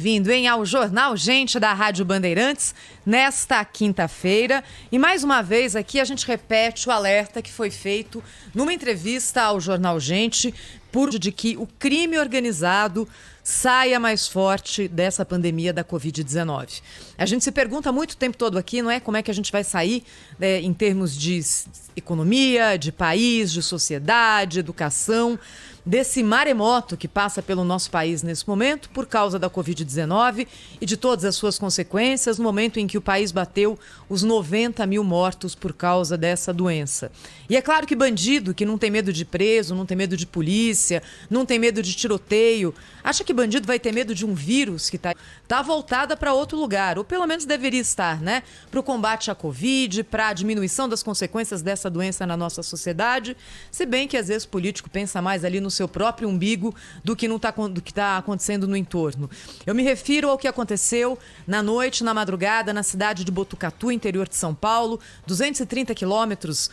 Vindo ao Jornal Gente da Rádio Bandeirantes, nesta quinta-feira. E mais uma vez aqui a gente repete o alerta que foi feito numa entrevista ao Jornal Gente de que o crime organizado saia mais forte dessa pandemia da Covid-19. A gente se pergunta muito o tempo todo aqui, não é? Como é que a gente vai sair em termos de economia, de país, de sociedade, educação, desse maremoto que passa pelo nosso país nesse momento por causa da Covid-19 e de todas as suas consequências, no momento em que o país bateu os 90 mil mortos por causa dessa doença. E é claro que bandido que não tem medo de preso, não tem medo de polícia, não tem medo de tiroteio, acha que bandido vai ter medo de um vírus que está voltada para outro lugar, ou pelo menos deveria estar, né? Para o combate à Covid, para a diminuição das consequências dessa doença na nossa sociedade, se bem que às vezes o político pensa mais ali no seu próprio umbigo do que está acontecendo no entorno. Eu me refiro ao que aconteceu na noite, na madrugada, na cidade de Botucatu, interior de São Paulo, 230 quilômetros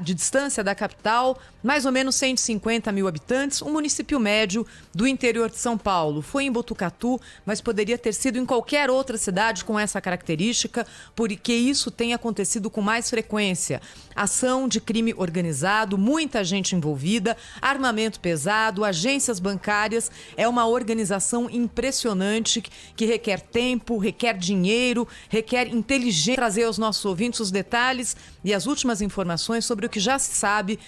de distância da capital, mais ou menos 150 mil habitantes, um município médio do interior de São Paulo. Foi em Botucatu, mas poderia ter sido em qualquer outra cidade com essa característica, porque isso tem acontecido com mais frequência. Ação de crime organizado, muita gente envolvida, armamento pesado, agências bancárias. É uma organização impressionante que requer tempo, requer dinheiro, requer inteligência. Trazer aos nossos ouvintes os detalhes e as últimas informações sobre o que já se sabe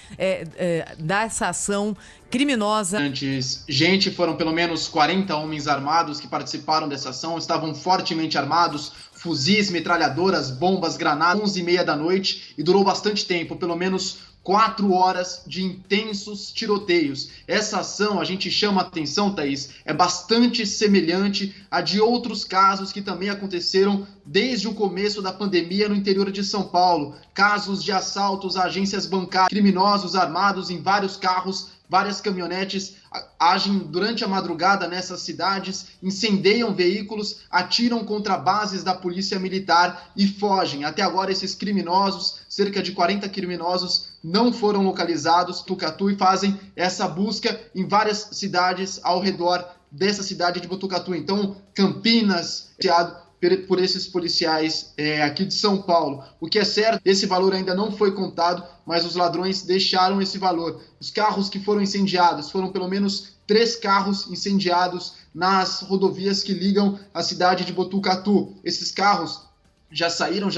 dessa ação criminosa. Foram pelo menos 40 homens armados que participaram dessa ação, estavam fortemente armados, fuzis, metralhadoras, bombas, granadas, 11h30 da noite, e durou bastante tempo, pelo menos 4 horas de intensos tiroteios. Essa ação, a gente chama a atenção, Thaís, é bastante semelhante a de outros casos que também aconteceram desde o começo da pandemia no interior de São Paulo. Casos de assaltos a agências bancárias, criminosos armados em vários carros, várias caminhonetes, agem durante a madrugada nessas cidades, incendeiam veículos, atiram contra bases da polícia militar e fogem. Até agora, esses criminosos, cerca de 40 criminosos, não foram localizados no Botucatu e fazem essa busca em várias cidades ao redor dessa cidade de Botucatu. Então, Campinas, por esses policiais aqui de São Paulo. O que é certo, esse valor ainda não foi contado, mas os ladrões deixaram esse valor. Os carros que foram incendiados, foram pelo menos 3 carros incendiados nas rodovias que ligam a cidade de Botucatu. Esses carros já saíram,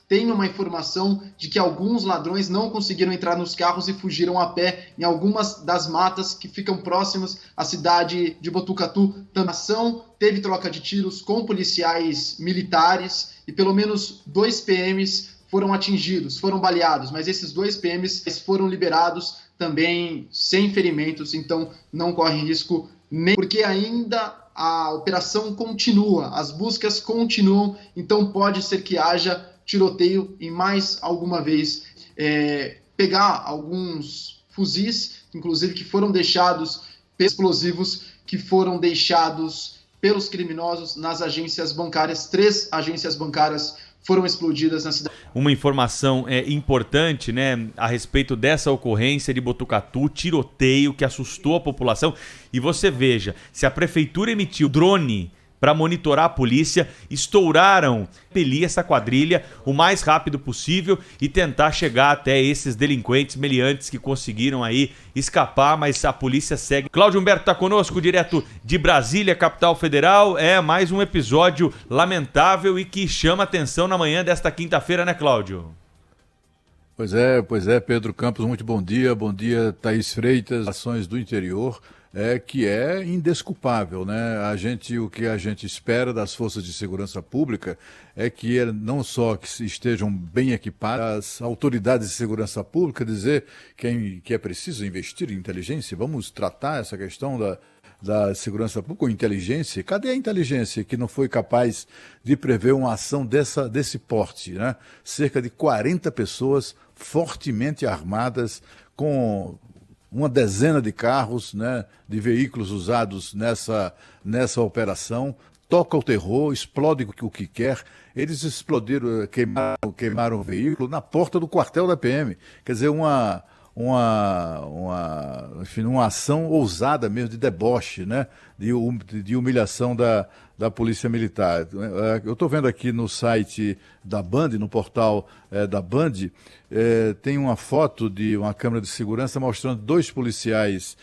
tem uma informação de que alguns ladrões não conseguiram entrar nos carros e fugiram a pé em algumas das matas que ficam próximas à cidade de Botucatu. A ação teve troca de tiros com policiais militares e pelo menos 2 PMs foram atingidos, foram baleados, mas esses 2 PMs foram liberados também sem ferimentos, então não correm risco nem porque ainda a operação continua, as buscas continuam, então pode ser que haja tiroteio em mais alguma vez. Pegar alguns fuzis, inclusive que foram deixados, explosivos que foram deixados pelos criminosos nas agências bancárias. 3 agências bancárias foram explodidas na cidade. Uma informação importante, né, a respeito dessa ocorrência de Botucatu, tiroteio que assustou a população. E você veja, se a prefeitura emitiu drone para monitorar a polícia, estouraram, impelir essa quadrilha o mais rápido possível e tentar chegar até esses delinquentes meliantes que conseguiram aí escapar, mas a polícia segue. Cláudio Humberto está conosco, direto de Brasília, capital federal. Mais um episódio lamentável e que chama atenção na manhã desta quinta-feira, né, Cláudio? Pois é, Pedro Campos, muito bom dia, Thaís Freitas, ações do interior. Que é indesculpável, né? O que a gente espera das forças de segurança pública é que não só que estejam bem equipadas, as autoridades de segurança pública dizer que é preciso investir em inteligência, vamos tratar essa questão da segurança pública com inteligência. Cadê a inteligência que não foi capaz de prever uma ação desse porte, né? Cerca de 40 pessoas fortemente armadas com uma dezena de carros, né, de veículos usados nessa operação, toca o terror, explode o que quer. Eles explodiram, queimaram o veículo na porta do quartel da PM. Quer dizer, enfim, uma ação ousada mesmo, de deboche, né, de humilhação da da Polícia Militar. Eu estou vendo aqui no site da Band, no portal da Band, tem uma foto de uma câmera de segurança mostrando dois policiais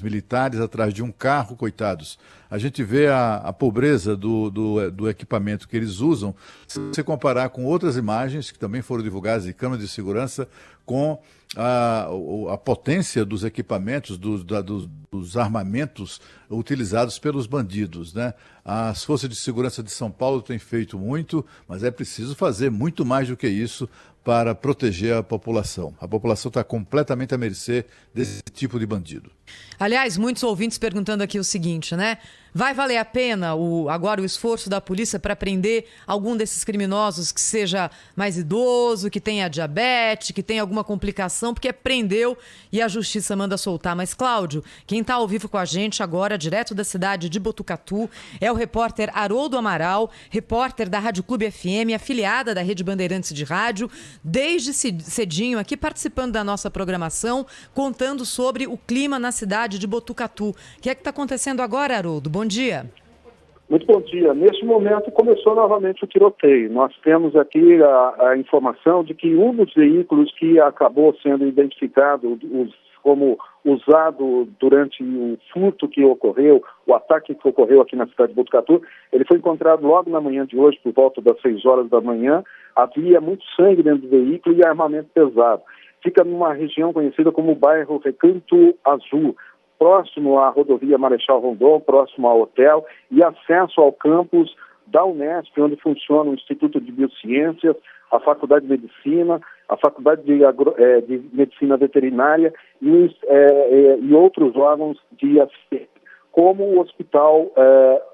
militares atrás de um carro, coitados. A gente vê a pobreza do equipamento que eles usam, se você comparar com outras imagens que também foram divulgadas de câmeras de segurança, com a potência dos equipamentos, dos armamentos utilizados pelos bandidos, né? As forças de segurança de São Paulo têm feito muito, mas é preciso fazer muito mais do que isso para proteger a população. A população está completamente à mercê desse tipo de bandido. Aliás, muitos ouvintes perguntando aqui o seguinte, né? Vai valer a pena agora o esforço da polícia para prender algum desses criminosos que seja mais idoso, que tenha diabetes, que tenha alguma complicação, porque prendeu e a justiça manda soltar. Mas, Cláudio, quem está ao vivo com a gente agora, direto da cidade de Botucatu, é o repórter Haroldo Amaral, repórter da Rádio Clube FM, afiliada da Rede Bandeirantes de Rádio, desde cedinho aqui participando da nossa programação, contando sobre o clima na cidade de Botucatu. O que é que está acontecendo agora, Haroldo? Bom dia. Muito bom dia. Neste momento começou novamente o tiroteio. Nós temos aqui a informação de que um dos veículos que acabou sendo identificado como usado durante o furto que ocorreu, o ataque que ocorreu aqui na cidade de Botucatu, ele foi encontrado logo na manhã de hoje, por volta das 6 horas da manhã. Havia muito sangue dentro do veículo e armamento pesado. Fica numa região conhecida como o bairro Recanto Azul, próximo à rodovia Marechal Rondon, próximo ao hotel, e acesso ao campus da Unesp, onde funciona o Instituto de Biociências, a Faculdade de Medicina, a Faculdade de Medicina Veterinária e outros órgãos de assistência, como o Hospital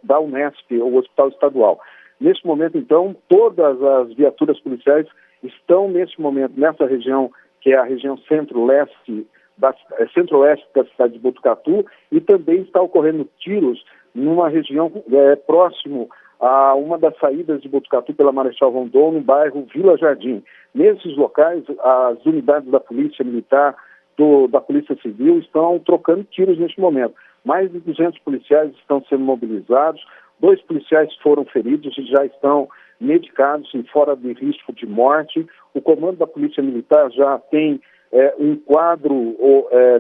da Unesp, o Hospital Estadual. Neste momento, então, todas as viaturas policiais estão, neste momento, nessa região, que é a região centro-oeste da cidade de Botucatu, e também está ocorrendo tiros numa região próximo a uma das saídas de Botucatu pela Marechal Rondon, no bairro Vila Jardim. Nesses locais, as unidades da Polícia Militar, da Polícia Civil, estão trocando tiros neste momento. Mais de 200 policiais estão sendo mobilizados, 2 policiais foram feridos e já estão medicados em fora de risco de morte. O comando da Polícia Militar já tem um quadro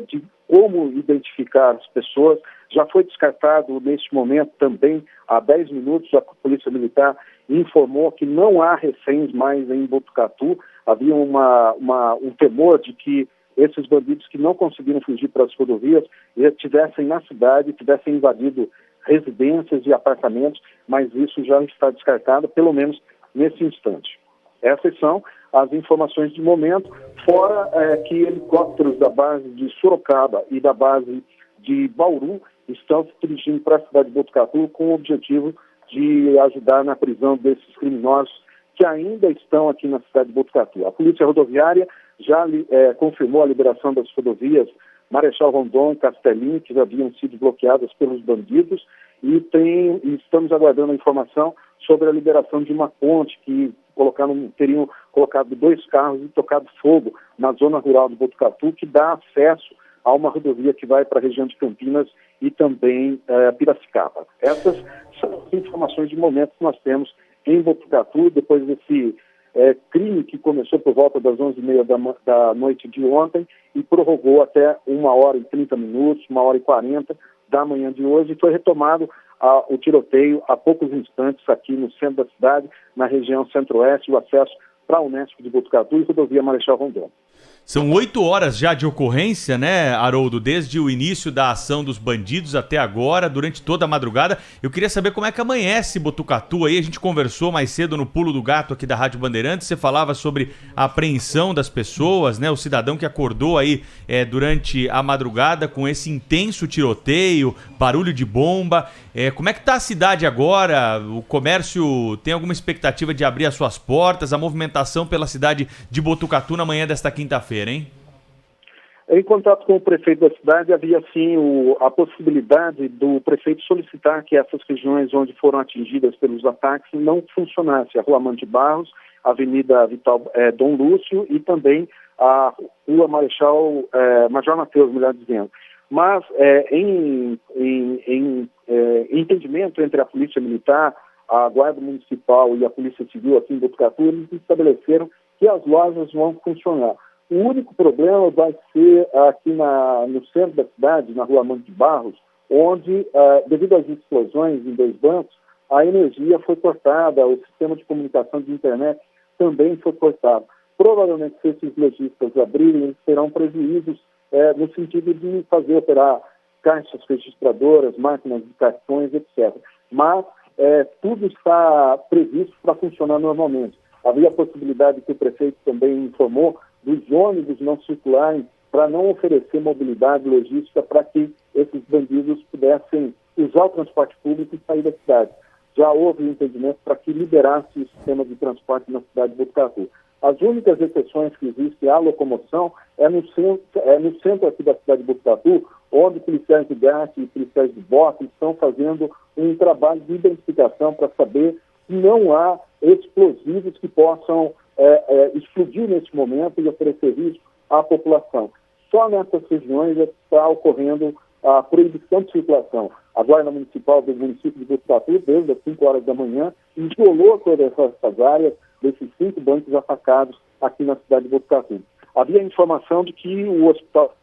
de como identificar as pessoas. Já foi descartado neste momento também, há 10 minutos, a Polícia Militar informou que não há reféns mais em Botucatu. Havia um temor de que esses bandidos que não conseguiram fugir para as rodovias estivessem na cidade, tivessem invadido residências e apartamentos, mas isso já está descartado, pelo menos nesse instante. Essas são as informações de momento, fora que helicópteros da base de Sorocaba e da base de Bauru estão se dirigindo para a cidade de Botucatu com o objetivo de ajudar na prisão desses criminosos que ainda estão aqui na cidade de Botucatu. A Polícia Rodoviária já confirmou a liberação das rodovias Marechal Rondon e Castelinho, que já haviam sido bloqueadas pelos bandidos, e estamos aguardando a informação sobre a liberação de uma ponte que teriam colocado 2 carros e tocado fogo na zona rural de Botucatu, que dá acesso a uma rodovia que vai para a região de Campinas e também Piracicaba. Essas são as informações de momento que nós temos em Botucatu, depois desse crime que começou por volta das 11h30 da noite de ontem e prorrogou até 1h30, 1h40 da manhã de hoje, e foi retomado o tiroteio há poucos instantes aqui no centro da cidade, na região centro-oeste, o acesso para a Unesp de Botucatu e rodovia Marechal Rondon. São 8 horas já de ocorrência, né, Haroldo? Desde o início da ação dos bandidos até agora, durante toda a madrugada. Eu queria saber como é que amanhece Botucatu aí. A gente conversou mais cedo no Pulo do Gato aqui da Rádio Bandeirantes. Você falava sobre a apreensão das pessoas, né? O cidadão que acordou aí durante a madrugada com esse intenso tiroteio, barulho de bomba. Como é que tá a cidade agora? O comércio tem alguma expectativa de abrir as suas portas? A movimentação pela cidade de Botucatu na manhã desta quinta-feira, hein? Em contato com o prefeito da cidade, havia sim a possibilidade do prefeito solicitar que essas regiões onde foram atingidas pelos ataques não funcionassem. A Rua Amante Barros, a Avenida Vital Dom Lúcio e também a Rua Major Mateus, melhor dizendo. Mas em entendimento entre a Polícia Militar, a Guarda Municipal e a Polícia Civil aqui em Botucatu, eles estabeleceram que as lojas vão funcionar. O único problema vai ser aqui no centro da cidade, na Rua Amante de Barros, onde, devido às explosões em 2 bancos, a energia foi cortada, o sistema de comunicação de internet também foi cortado. Provavelmente, se esses lojistas abrirem, eles terão prejuízos no sentido de fazer operar caixas registradoras, máquinas de cartões, etc. Mas tudo está previsto para funcionar normalmente. Havia a possibilidade que o prefeito também informou dos ônibus não circularem para não oferecer mobilidade logística para que esses bandidos pudessem usar o transporte público e sair da cidade. Já houve um entendimento para que liberasse o sistema de transporte na cidade de Botucatu. As únicas exceções que existem à locomoção é no centro aqui da cidade de Botucatu, onde policiais de GAT e policiais de BOP estão fazendo um trabalho de identificação para saber se não há explosivos que possam explodir nesse momento e oferecer risco à população. Só nessas regiões está ocorrendo a proibição de circulação. A Guarda Municipal do município de Botucatu, desde as 5 horas da manhã, isolou todas essas áreas desses 5 bancos atacados aqui na cidade de Botucatu. Havia informação de que o hospital...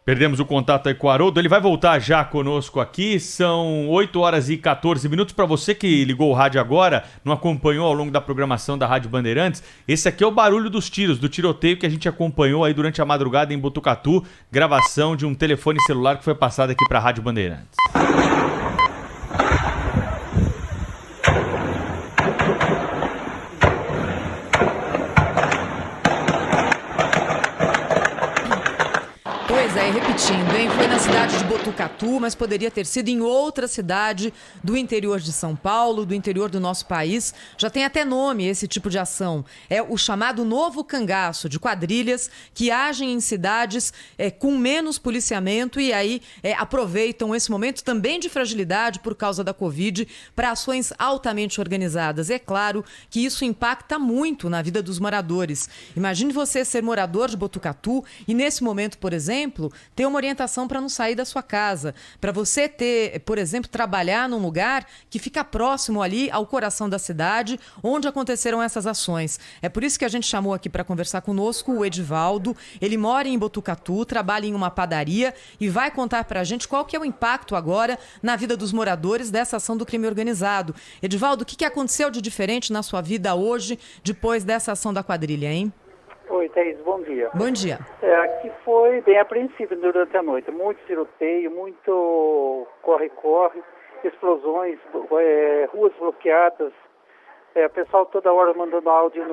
Perdemos o contato aí com o Haroldo, ele vai voltar já conosco aqui, são 8 horas e 14 minutos. Para você que ligou o rádio agora, não acompanhou ao longo da programação da Rádio Bandeirantes, esse aqui é o barulho dos tiros, do tiroteio que a gente acompanhou aí durante a madrugada em Botucatu, gravação de um telefone celular que foi passado aqui para a Rádio Bandeirantes. Repetindo, hein? Foi na cidade de Botucatu, mas poderia ter sido em outra cidade do interior de São Paulo, do interior do nosso país. Já tem até nome esse tipo de ação. É o chamado novo cangaço, de quadrilhas que agem em cidades com menos policiamento e aí aproveitam esse momento também de fragilidade por causa da Covid para ações altamente organizadas. É claro que isso impacta muito na vida dos moradores. Imagine você ser morador de Botucatu e nesse momento, por exemplo, ter uma orientação para não sair da sua casa, para você ter, por exemplo, trabalhar num lugar que fica próximo ali ao coração da cidade, onde aconteceram essas ações. É por isso que a gente chamou aqui para conversar conosco o Edivaldo. Ele mora em Botucatu, trabalha em uma padaria e vai contar para a gente qual que é o impacto agora na vida dos moradores dessa ação do crime organizado. Edivaldo, o que aconteceu de diferente na sua vida hoje, depois dessa ação da quadrilha, hein? Oi, Thaís, bom dia. Bom dia. Aqui foi bem apreensivo durante a noite. Muito tiroteio, muito corre-corre, explosões, ruas bloqueadas. O pessoal toda hora mandando áudio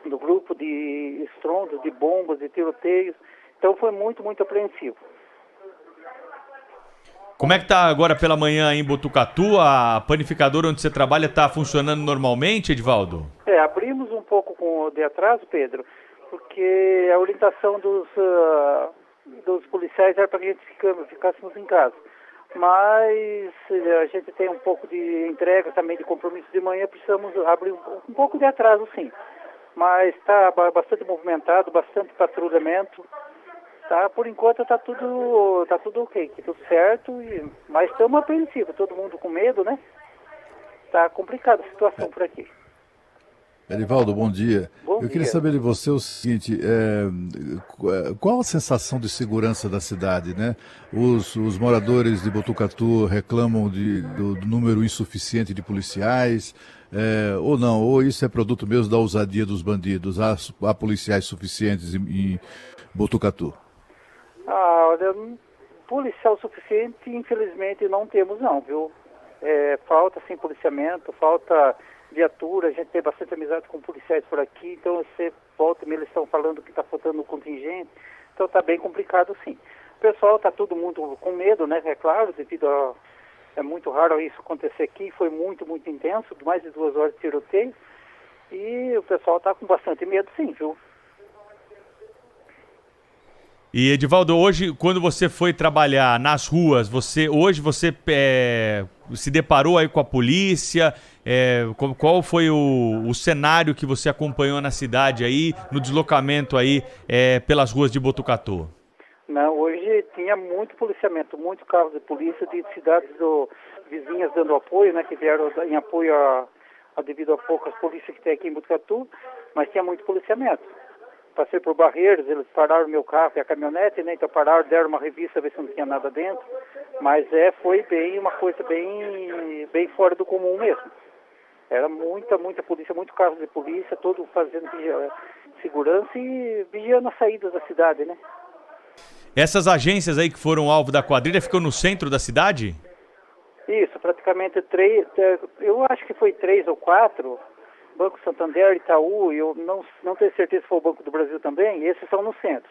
no grupo de estrondos, de bombas, de tiroteios. Então foi muito, muito apreensivo. Como é que tá agora pela manhã em Botucatu? A panificadora onde você trabalha está funcionando normalmente, Edivaldo? Abrimos um pouco de atraso, Pedro, porque a orientação dos policiais era para que a gente ficássemos em casa. Mas a gente tem um pouco de entrega também, de compromisso de manhã, precisamos abrir um pouco de atraso, sim. Mas está bastante movimentado, bastante patrulhamento. Tá, por enquanto tá tudo ok, tudo certo, mas estamos apreensivos, todo mundo com medo, né? Tá complicada a situação por aqui. Edivaldo, bom dia. Bom Eu queria dia. saber de você o seguinte, qual a sensação de segurança da cidade, né? Os moradores de Botucatu reclamam do número insuficiente de policiais, ou não, ou isso é produto mesmo da ousadia dos bandidos, há policiais suficientes em Botucatu? Olha, policial suficiente, infelizmente, não temos não, viu? Falta, sim, policiamento, falta viatura, a gente tem bastante amizade com policiais por aqui, então você volta e eles estão falando que está faltando contingente, então está bem complicado, sim. O pessoal está todo mundo com medo, né? É claro, devido a... É muito raro isso acontecer aqui, foi muito, muito intenso, mais de 2 horas de tiroteio, e o pessoal está com bastante medo, sim, viu? E Edivaldo, hoje, quando você foi trabalhar nas ruas, hoje você se deparou aí com a polícia? Qual foi o cenário que você acompanhou na cidade aí, no deslocamento aí pelas ruas de Botucatu? Não, hoje tinha muito policiamento, muito carro de polícia de cidades vizinhas dando apoio, né, que vieram em apoio devido a poucas polícias que tem aqui em Botucatu, mas tinha muito policiamento. Passei por Barreiros, eles pararam o meu carro e a caminhonete, né? Então pararam, deram uma revista, ver se não tinha nada dentro. Mas foi uma coisa bem fora do comum mesmo. Era muita polícia, muito carro de polícia, todo fazendo segurança e vigiando as saídas da cidade, né? Essas agências aí que foram alvo da quadrilha ficam no centro da cidade? Isso, praticamente 3, eu acho que foi 3 ou 4. Banco Santander, Itaú, eu não tenho certeza se foi o Banco do Brasil também, esses são no centro.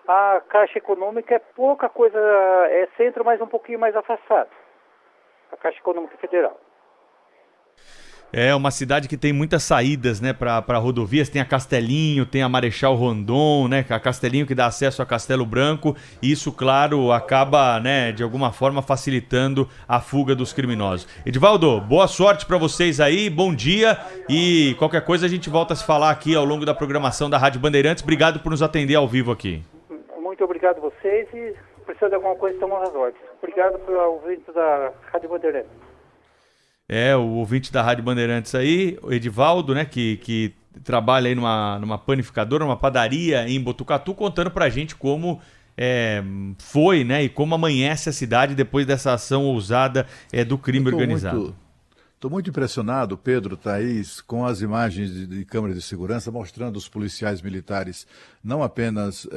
A Caixa Econômica é pouca coisa, é centro, mas um pouquinho mais afastado. A Caixa Econômica Federal. É uma cidade que tem muitas saídas, né, para rodovias. Tem a Castelinho, tem a Marechal Rondon, né, a Castelinho que dá acesso a Castelo Branco. E isso, claro, acaba, né, de alguma forma facilitando a fuga dos criminosos. Edivaldo, boa sorte para vocês aí, bom dia. E qualquer coisa a gente volta a se falar aqui ao longo da programação da Rádio Bandeirantes. Obrigado por nos atender ao vivo aqui. Muito obrigado a vocês e precisando de alguma coisa, estamos às ordens. Obrigado pelo ouvinte da Rádio Bandeirantes. O ouvinte da Rádio Bandeirantes aí, o Edivaldo, né, que trabalha aí numa panificadora, numa padaria em Botucatu, contando pra gente como foi, né, e como amanhece a cidade depois dessa ação ousada do crime organizado. Estou muito impressionado, Pedro, Thaís, com as imagens de câmeras de segurança mostrando os policiais militares não apenas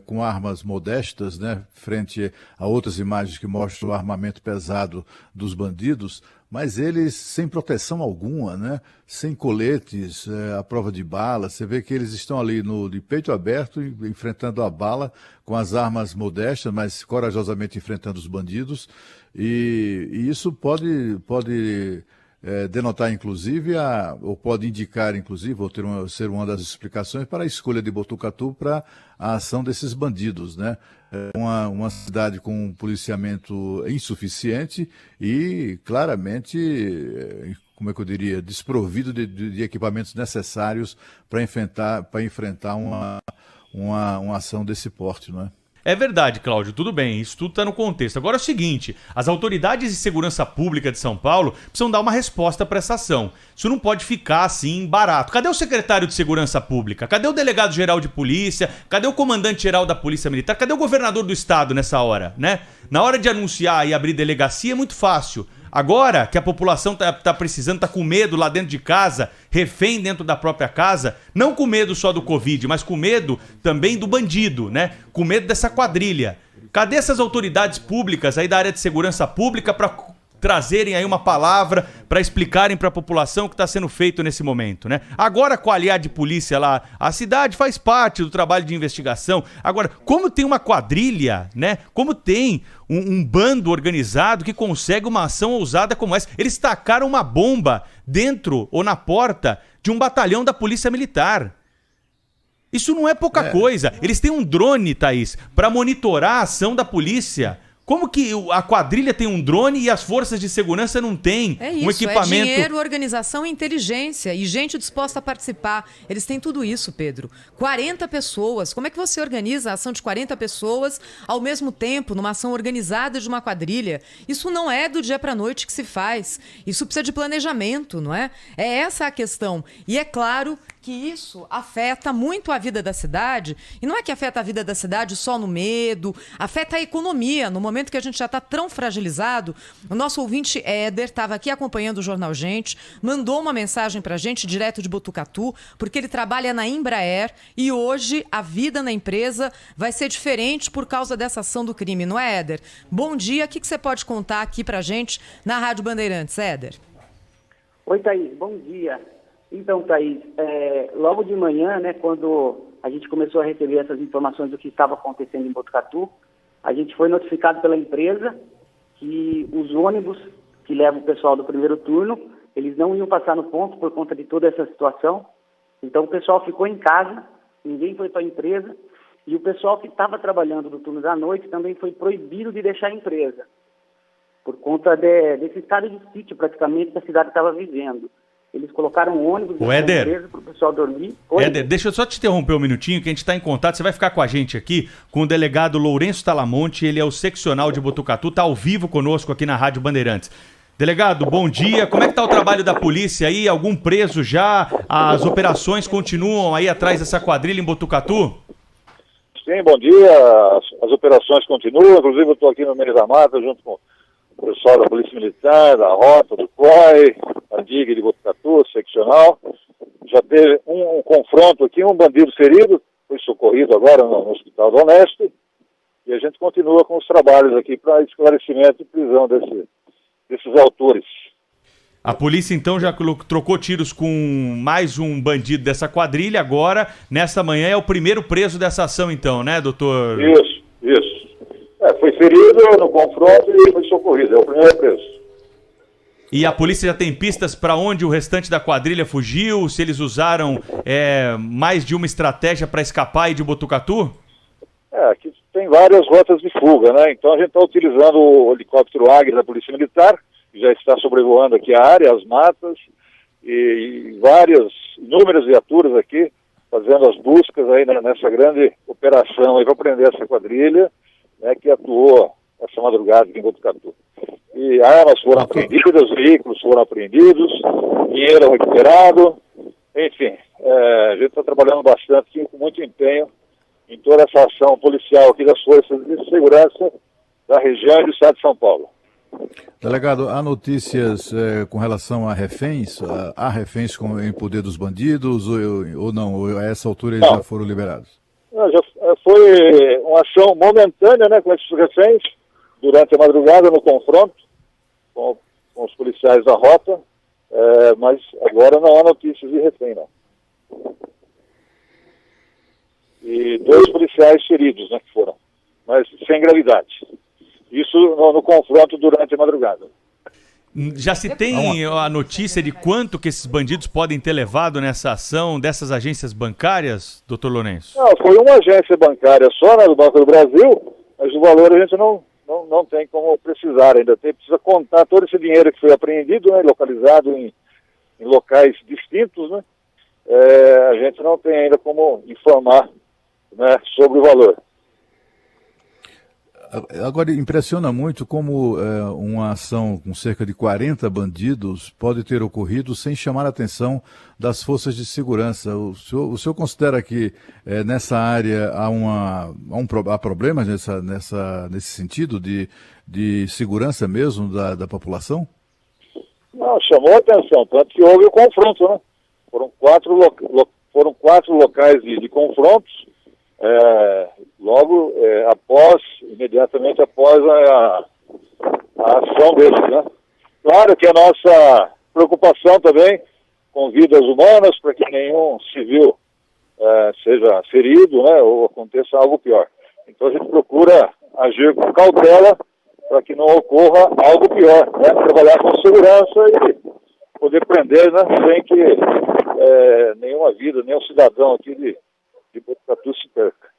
com armas modestas, né, frente a outras imagens que mostram o armamento pesado dos bandidos, mas eles sem proteção alguma, né, sem coletes, à prova de bala. Você vê que eles estão ali de peito aberto, enfrentando a bala com as armas modestas, mas corajosamente enfrentando os bandidos. E isso pode denotar, inclusive, ou pode indicar, inclusive, ou ser uma das explicações para a escolha de Botucatu para a ação desses bandidos, né? Uma cidade com um policiamento insuficiente e, claramente, como é que eu diria, desprovido de equipamentos necessários para enfrentar uma ação desse porte, não é? É verdade, Cláudio, tudo bem, isso tudo está no contexto. Agora é o seguinte, as autoridades de segurança pública de São Paulo precisam dar uma resposta para essa ação. Isso não pode ficar assim barato. Cadê o secretário de Segurança Pública? Cadê o delegado-geral de polícia? Cadê o comandante-geral da Polícia Militar? Cadê o governador do estado nessa hora, né? Na hora de anunciar e abrir delegacia é muito fácil. Agora que a população tá precisando, tá com medo lá dentro de casa, refém dentro da própria casa, não com medo só do Covid, mas com medo também do bandido, né? Com medo dessa quadrilha. Cadê essas autoridades públicas aí da área de segurança pública para trazerem aí uma palavra, para explicarem para a população o que está sendo feito nesse momento, né? Agora com a aliada de polícia lá, a cidade faz parte do trabalho de investigação. Agora, como tem uma quadrilha, né? Como tem um bando organizado que consegue uma ação ousada como essa? Eles tacaram uma bomba dentro ou na porta de um batalhão da Polícia Militar. Isso não é pouca coisa. Eles têm um drone, Thaís, para monitorar a ação da polícia. Como que a quadrilha tem um drone e as forças de segurança não têm um equipamento? É dinheiro, organização e inteligência e gente disposta a participar. Eles têm tudo isso, Pedro. 40 pessoas. Como é que você organiza a ação de 40 pessoas ao mesmo tempo, numa ação organizada de uma quadrilha? Isso não é do dia para a noite que se faz. Isso precisa de planejamento, não é? É essa a questão. E é claro que isso afeta muito a vida da cidade. E não é que afeta a vida da cidade só no medo, afeta a economia. No momento que a gente já está tão fragilizado, o nosso ouvinte Éder estava aqui acompanhando o Jornal Gente, mandou uma mensagem para a gente direto de Botucatu, porque ele trabalha na Embraer e hoje a vida na empresa vai ser diferente por causa dessa ação do crime, não é, Éder? Bom dia, o que você pode contar aqui para a gente na Rádio Bandeirantes, Éder? Oi, Thaís, bom dia. Então, Thaís, logo de manhã, né, quando a gente começou a receber essas informações do que estava acontecendo em Botucatu, a gente foi notificado pela empresa que os ônibus que levam o pessoal do primeiro turno, eles não iam passar no ponto por conta de toda essa situação. Então, o pessoal ficou em casa, ninguém foi para a empresa E o pessoal que estava trabalhando no turno da noite também foi proibido de deixar a empresa, por conta desse estado de sítio praticamente que a cidade estava vivendo. Eles colocaram um ônibus na empresa para o pessoal dormir. Éder, deixa eu só te interromper um minutinho, que a gente está em contato. Você vai ficar com a gente aqui, com o delegado Lourenço Talamonte. Ele é o seccional de Botucatu, está ao vivo conosco aqui na Rádio Bandeirantes. Delegado, bom dia. Como é que está o trabalho da polícia aí? Algum preso já? As operações continuam aí atrás dessa quadrilha em Botucatu? Sim, bom dia. As operações continuam. Inclusive eu estou aqui no meio da mata junto com o pessoal da Polícia Militar, da Rota, do COI, a DIG de Botucatu, seccional. Já teve um confronto aqui, um bandido ferido, foi socorrido agora no Hospital do Honesto, e a gente continua com os trabalhos aqui para esclarecimento e prisão desses autores. A polícia então já trocou tiros com mais um bandido dessa quadrilha, agora, nesta manhã, é o primeiro preso dessa ação então, né, doutor? Isso. Foi ferido no confronto e foi socorrido, é o primeiro preso. E a polícia já tem pistas para onde o restante da quadrilha fugiu? Se eles usaram mais de uma estratégia para escapar aí de Botucatu? Aqui tem várias rotas de fuga, né? Então a gente está utilizando o helicóptero Águia da Polícia Militar, que já está sobrevoando aqui a área, as matas, e inúmeras viaturas aqui, fazendo as buscas aí nessa grande operação aí para prender essa quadrilha, né, que atuou essa madrugada aqui em Botucatu. E armas foram apreendidas, veículos foram apreendidos, dinheiro recuperado, enfim, a gente está trabalhando bastante aqui, com muito empenho em toda essa ação policial aqui das forças de segurança da região e do estado de São Paulo. Delegado, há notícias com relação a reféns? Há reféns em poder dos bandidos ou não? Ou a essa altura eles já foram liberados? Não, já foi uma ação momentânea, né, com esses reféns, durante a madrugada no confronto com os policiais da Rota, mas agora não há notícias de refém, não. E 2 policiais feridos, né, que foram, mas sem gravidade. Isso no confronto durante a madrugada. Já se tem a notícia de quanto que esses bandidos podem ter levado nessa ação dessas agências bancárias, doutor Lourenço? Não, foi uma agência bancária só, né, do Banco do Brasil, mas o valor a gente não tem como precisar ainda. Precisa contar todo esse dinheiro que foi apreendido, né, localizado em locais distintos, né? A gente não tem ainda como informar, né, sobre o valor. Agora, impressiona muito como uma ação com cerca de 40 bandidos pode ter ocorrido sem chamar a atenção das forças de segurança. O senhor considera que nessa área há problemas nesse sentido de segurança mesmo da população? Não, chamou a atenção, tanto que houve o confronto, né? Foram quatro locais de confrontos, imediatamente após a ação deles, né? Claro que a nossa preocupação também com vidas humanas, para que nenhum civil seja ferido, né, ou aconteça algo pior. Então a gente procura agir com cautela para que não ocorra algo pior, né? Trabalhar com segurança e poder prender, né, sem que nenhuma vida, nenhum cidadão aqui de Botucatu se perca.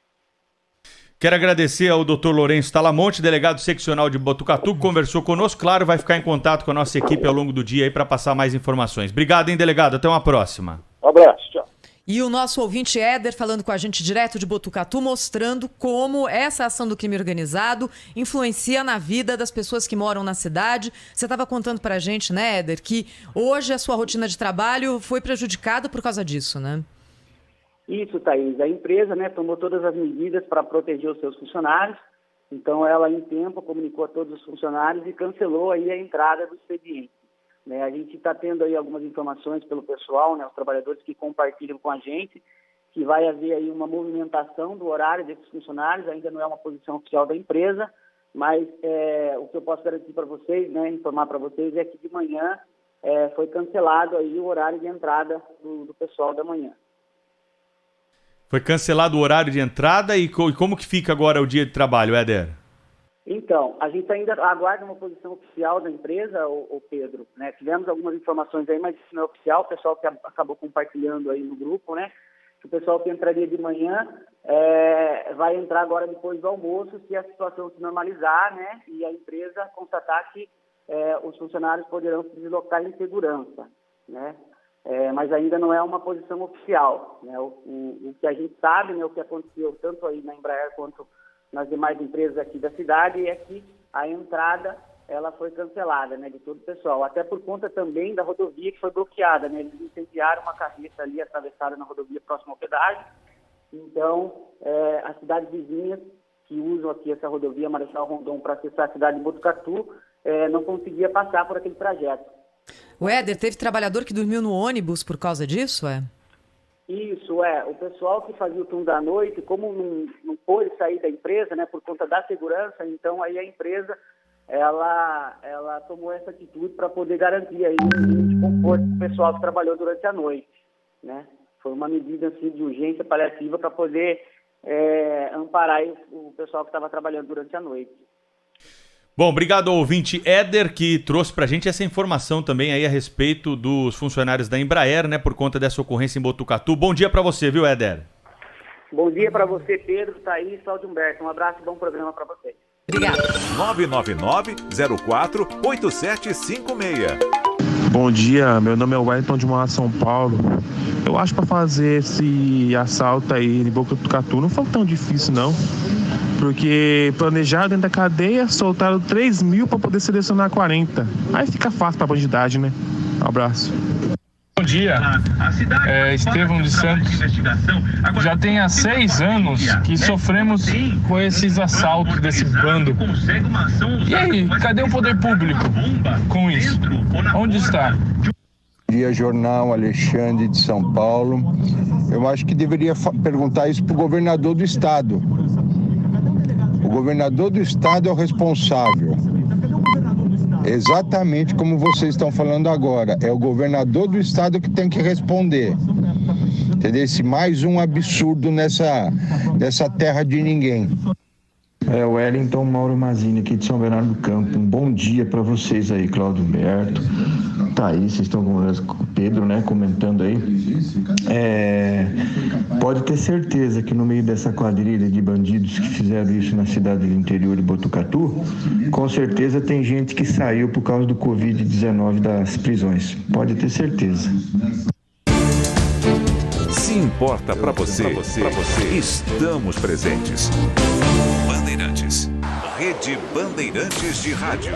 Quero agradecer ao Dr. Lourenço Talamonte, delegado seccional de Botucatu, que conversou conosco. Claro, vai ficar em contato com a nossa equipe ao longo do dia aí para passar mais informações. Obrigado, hein, delegado? Até uma próxima. Um abraço, tchau. E o nosso ouvinte Éder falando com a gente direto de Botucatu, mostrando como essa ação do crime organizado influencia na vida das pessoas que moram na cidade. Você estava contando pra gente, né, Éder, que hoje a sua rotina de trabalho foi prejudicada por causa disso, né? Isso, Thaís. A empresa, né, tomou todas as medidas para proteger os seus funcionários. Então, ela, em tempo, comunicou a todos os funcionários e cancelou aí a entrada do expediente. Né, a gente está tendo aí algumas informações pelo pessoal, né, os trabalhadores que compartilham com a gente, que vai haver aí uma movimentação do horário desses funcionários. Ainda não é uma posição oficial da empresa, mas o que eu posso garantir para vocês, né, informar para vocês, é que de manhã foi cancelado aí o horário de entrada do pessoal da manhã. Foi cancelado o horário de entrada e como que fica agora o dia de trabalho, Éder? Então, a gente ainda aguarda uma posição oficial da empresa, o Pedro, né? Tivemos algumas informações aí, mas isso não é oficial, o pessoal que acabou compartilhando aí no grupo, né? Que o pessoal que entraria de manhã vai entrar agora depois do almoço, se a situação se normalizar, né, e a empresa constatar que os funcionários poderão se deslocar em segurança, né, mas ainda não é uma posição oficial, né, o que a gente sabe, né, o que aconteceu tanto aí na Embraer quanto nas demais empresas aqui da cidade é que a entrada ela foi cancelada, né, de todo o pessoal, até por conta também da rodovia que foi bloqueada, né, eles incendiaram uma carreta ali atravessada na rodovia próxima ao pedágio. Então, as cidades vizinhas que usam aqui essa rodovia Marechal Rondon para acessar a cidade de Botucatu não conseguia passar por aquele trajeto. O Éder, teve trabalhador que dormiu no ônibus por causa disso, Isso, o pessoal que fazia o turno da noite, como não pôde sair da empresa, né, por conta da segurança, então aí a empresa, ela tomou essa atitude para poder garantir aí um mínimo de conforto para o pessoal que trabalhou durante a noite, né. Foi uma medida assim, de urgência paliativa para poder amparar o pessoal que estava trabalhando durante a noite. Bom, obrigado ao ouvinte Éder, que trouxe pra gente essa informação também aí a respeito dos funcionários da Embraer, né, por conta dessa ocorrência em Botucatu. Bom dia pra você, viu, Éder? Bom dia pra você, Pedro, Thaís, Cláudio Humberto. Um abraço e bom programa pra vocês. Obrigada. 999-04-8756. Bom dia, meu nome é Wellington de Moá, São Paulo. Eu acho para fazer esse assalto aí em Botucatu não foi tão difícil não, porque planejaram dentro da cadeia, soltaram 3 mil para poder selecionar 40. Aí fica fácil para bandidagem, né? Um abraço. Bom dia, Estevão de Santos. Já tem há 6 anos que sofremos com esses assaltos desse bando. E aí, cadê o poder público com isso? Onde está? Bom dia, Jornal Alexandre de São Paulo. Eu acho que deveria perguntar isso para o governador do estado. O governador do estado é o responsável. Exatamente como vocês estão falando agora. É o governador do estado que tem que responder. Entendeu? Esse mais um absurdo nessa terra de ninguém. O Wellington Mauro Mazini, aqui de São Bernardo do Campo. Um bom dia para vocês aí, Cláudio Humberto. Thaís, vocês estão com o Pedro, né, comentando aí. Pode ter certeza que no meio dessa quadrilha de bandidos que fizeram isso na cidade do interior de Botucatu, com certeza tem gente que saiu por causa do Covid-19 das prisões. Pode ter certeza. Se importa para você, estamos presentes. Bandeirantes, Rede Bandeirantes de Rádio.